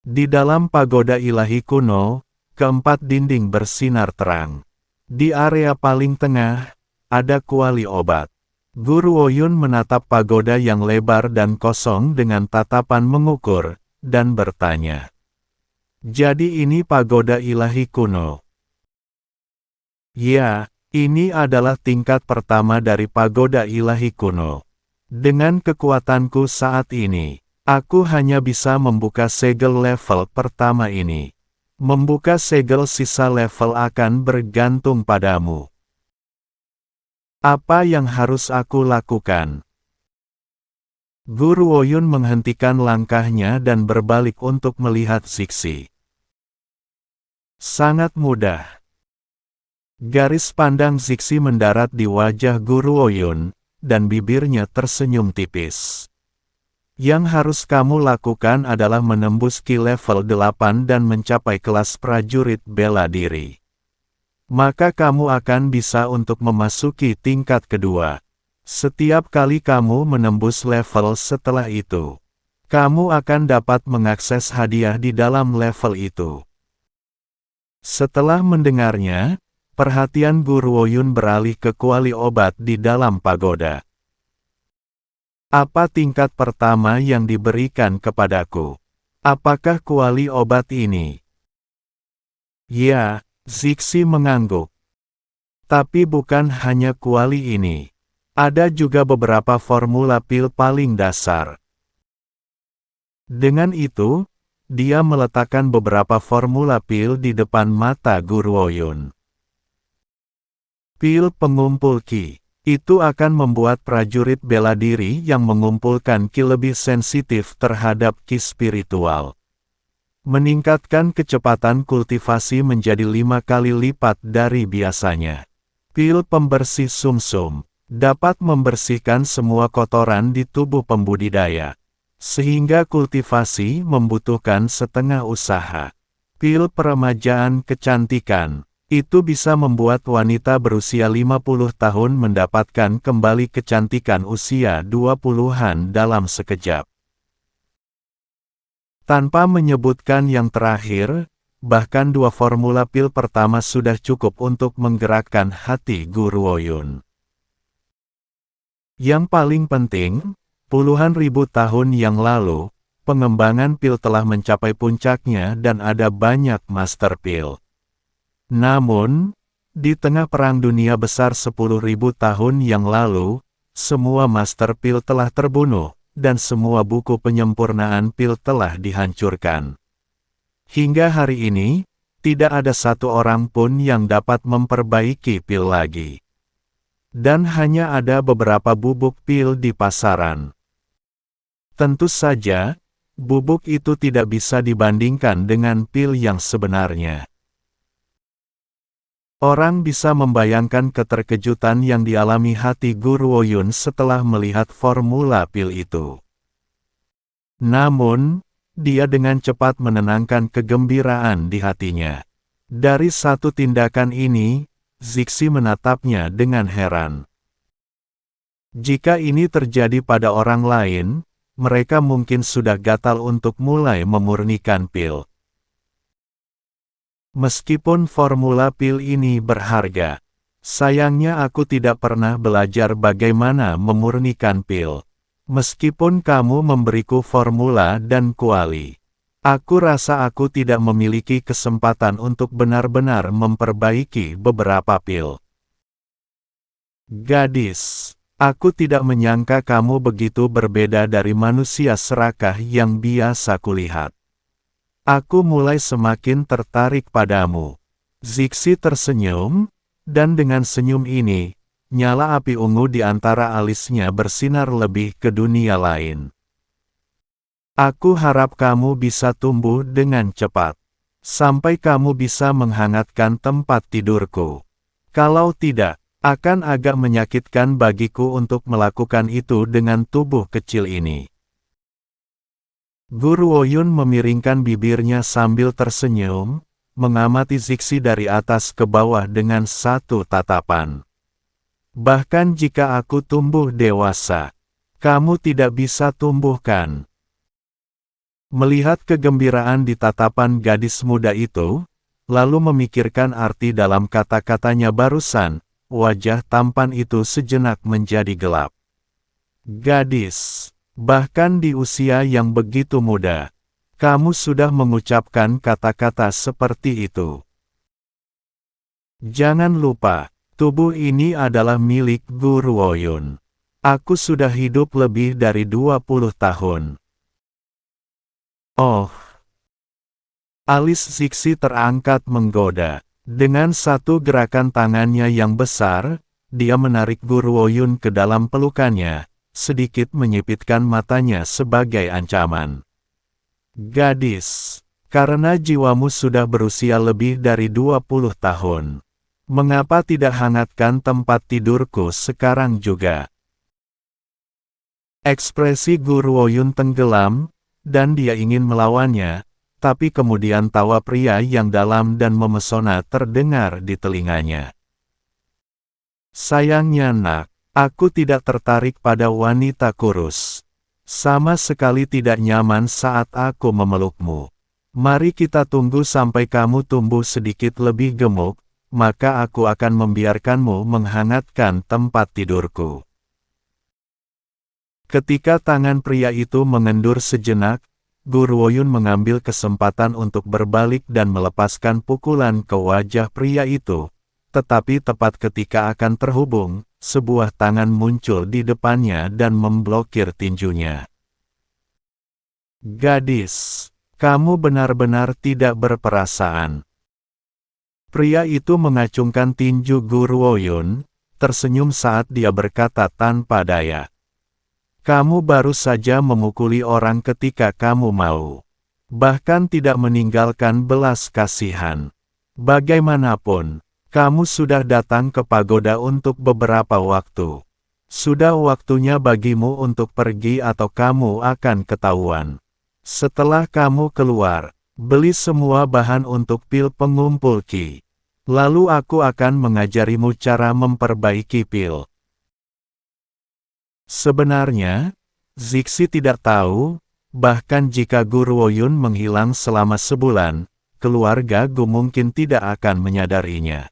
Di dalam pagoda ilahi kuno, keempat dinding bersinar terang. Di area paling tengah, ada kuali obat. Guru Woyun menatap pagoda yang lebar dan kosong dengan tatapan mengukur, dan bertanya. Jadi ini pagoda ilahi kuno? Ya, ini adalah tingkat pertama dari pagoda ilahi kuno. Dengan kekuatanku saat ini, aku hanya bisa membuka segel level pertama ini. Membuka segel sisa level akan bergantung padamu. Apa yang harus aku lakukan? Guru Woyun menghentikan langkahnya dan berbalik untuk melihat Zixi. Sangat mudah. Garis pandang Zixi mendarat di wajah Guru Woyun, dan bibirnya tersenyum tipis. Yang harus kamu lakukan adalah menembus ki level 8 dan mencapai kelas prajurit bela diri. Maka kamu akan bisa untuk memasuki tingkat kedua. Setiap kali kamu menembus level setelah itu, kamu akan dapat mengakses hadiah di dalam level itu. Setelah mendengarnya, perhatian Guru Woyun beralih ke kuali obat di dalam pagoda. Apa tingkat pertama yang diberikan kepadaku? Apakah kuali obat ini? Ya. Zixi mengangguk. Tapi bukan hanya kuali ini. Ada juga beberapa formula pil paling dasar. Dengan itu, dia meletakkan beberapa formula pil di depan mata Guru Woyun. Pil pengumpul ki. Itu akan membuat prajurit bela diri yang mengumpulkan ki lebih sensitif terhadap ki spiritual. Meningkatkan kecepatan kultivasi menjadi 5 kali lipat dari biasanya. Pil pembersih sumsum dapat membersihkan semua kotoran di tubuh pembudidaya, sehingga kultivasi membutuhkan setengah usaha. Pil peremajaan kecantikan itu bisa membuat wanita berusia 50 tahun mendapatkan kembali kecantikan usia 20-an dalam sekejap. Tanpa menyebutkan yang terakhir, bahkan 2 formula pil pertama sudah cukup untuk menggerakkan hati Guru Woyun. Yang paling penting, puluhan ribu tahun yang lalu, pengembangan pil telah mencapai puncaknya dan ada banyak master pil. Namun, di tengah Perang Dunia Besar 10.000 tahun yang lalu, semua master pil telah terbunuh, dan semua buku penyempurnaan pil telah dihancurkan. Hingga hari ini, tidak ada satu orang pun yang dapat memperbaiki pil lagi. Dan hanya ada beberapa bubuk pil di pasaran. Tentu saja, bubuk itu tidak bisa dibandingkan dengan pil yang sebenarnya. Orang bisa membayangkan keterkejutan yang dialami hati Guru Woyun setelah melihat formula pil itu. Namun, dia dengan cepat menenangkan kegembiraan di hatinya. Dari satu tindakan ini, Zixi menatapnya dengan heran. Jika ini terjadi pada orang lain, mereka mungkin sudah gatal untuk mulai memurnikan pil. Meskipun formula pil ini berharga, sayangnya aku tidak pernah belajar bagaimana memurnikan pil. Meskipun kamu memberiku formula dan kuali, aku rasa aku tidak memiliki kesempatan untuk benar-benar memperbaiki beberapa pil. Gadis, aku tidak menyangka kamu begitu berbeda dari manusia serakah yang biasa kulihat. Aku mulai semakin tertarik padamu. Zixi tersenyum, dan dengan senyum ini, nyala api ungu di antara alisnya bersinar lebih ke dunia lain. Aku harap kamu bisa tumbuh dengan cepat, sampai kamu bisa menghangatkan tempat tidurku. Kalau tidak, akan agak menyakitkan bagiku untuk melakukan itu dengan tubuh kecil ini. Guru Woyun memiringkan bibirnya sambil tersenyum, mengamati Zixi dari atas ke bawah dengan satu tatapan. Bahkan jika aku tumbuh dewasa, kamu tidak bisa tumbuhkan. Melihat kegembiraan di tatapan gadis muda itu, lalu memikirkan arti dalam kata-katanya barusan, wajah tampan itu sejenak menjadi gelap. Gadis, bahkan di usia yang begitu muda, kamu sudah mengucapkan kata-kata seperti itu. Jangan lupa, tubuh ini adalah milik Guru Woyun. Aku sudah hidup lebih dari 20 tahun. Oh. Alis Zixi terangkat menggoda. Dengan satu gerakan tangannya yang besar, dia menarik Guru Woyun ke dalam pelukannya, sedikit menyipitkan matanya sebagai ancaman. Gadis, karena jiwamu sudah berusia lebih dari 20 tahun. Mengapa tidak hangatkan tempat tidurku sekarang juga? Ekspresi Guru Woyun tenggelam, dan dia ingin melawannya, tapi kemudian tawa pria yang dalam dan memesona terdengar di telinganya. Sayangnya nak, aku tidak tertarik pada wanita kurus. Sama sekali tidak nyaman saat aku memelukmu. Mari kita tunggu sampai kamu tumbuh sedikit lebih gemuk, maka aku akan membiarkanmu menghangatkan tempat tidurku. Ketika tangan pria itu mengendur sejenak, Guru Woyun mengambil kesempatan untuk berbalik dan melepaskan pukulan ke wajah pria itu. Tetapi tepat ketika akan terhubung, sebuah tangan muncul di depannya dan memblokir tinjunya. Gadis, kamu benar-benar tidak berperasaan. Pria itu mengacungkan tinju Guru Woyun, tersenyum saat dia berkata tanpa daya. Kamu baru saja memukuli orang ketika kamu mau. Bahkan tidak meninggalkan belas kasihan. Bagaimanapun, kamu sudah datang ke pagoda untuk beberapa waktu. Sudah waktunya bagimu untuk pergi atau kamu akan ketahuan. Setelah kamu keluar, beli semua bahan untuk pil pengumpul Qi. Lalu aku akan mengajarimu cara memperbaiki pil. Sebenarnya, Zixi tidak tahu, bahkan jika Guru Woyun menghilang selama sebulan, keluarga Gu mungkin tidak akan menyadarinya.